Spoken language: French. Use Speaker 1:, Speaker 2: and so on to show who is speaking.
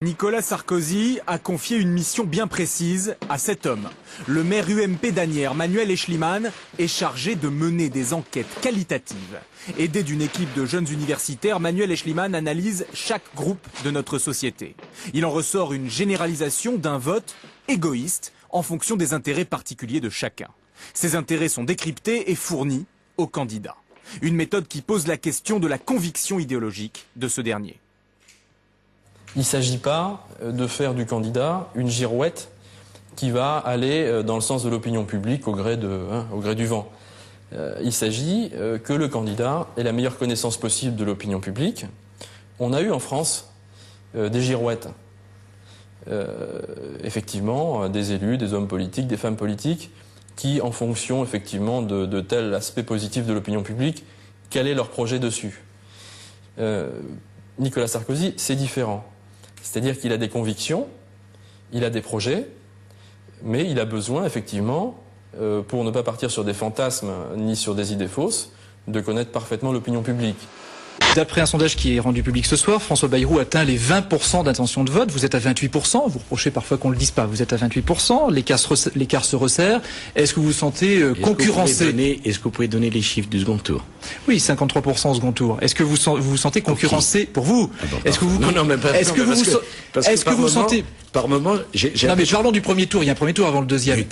Speaker 1: Nicolas Sarkozy a confié une mission bien précise à cet homme. Le maire UMP d'Asnières, Manuel Aeschlimann, est chargé de mener des enquêtes qualitatives. Aidé d'une équipe de jeunes universitaires, Manuel Aeschlimann analyse chaque groupe de notre société. Il en ressort une généralisation d'un vote égoïste en fonction des intérêts particuliers de chacun. Ces intérêts sont décryptés et fournis aux candidats. Une méthode qui pose la question de la conviction idéologique de ce dernier.
Speaker 2: Il ne s'agit pas de faire du candidat une girouette qui va aller dans le sens de l'opinion publique au gré du vent. Il s'agit que le candidat ait la meilleure connaissance possible de l'opinion publique. On a eu en France des girouettes. Effectivement, des élus, des hommes politiques, des femmes politiques qui, en fonction effectivement de tel aspect positif de l'opinion publique, quel est leur projet dessus. Nicolas Sarkozy, c'est différent. C'est-à-dire qu'il a des convictions, il a des projets, mais il a besoin, effectivement, pour ne pas partir sur des fantasmes ni sur des idées fausses, de connaître parfaitement l'opinion publique.
Speaker 3: D'après un sondage qui est rendu public ce soir, François Bayrou atteint les 20% d'intention de vote. Vous êtes à 28%. Vous reprochez parfois qu'on ne le dise pas. Vous êtes à 28%. L'écart se resserre. Est-ce que vous vous sentez concurrencé?
Speaker 4: Est-ce que vous pouvez donner les chiffres du second tour?
Speaker 3: Oui, 53% au second tour. Est-ce que vous vous sentez concurrencé pour vous? Est-ce que vous sentez
Speaker 4: par moment,
Speaker 3: Non, mais parlons du premier tour. Il y a un premier tour avant le deuxième.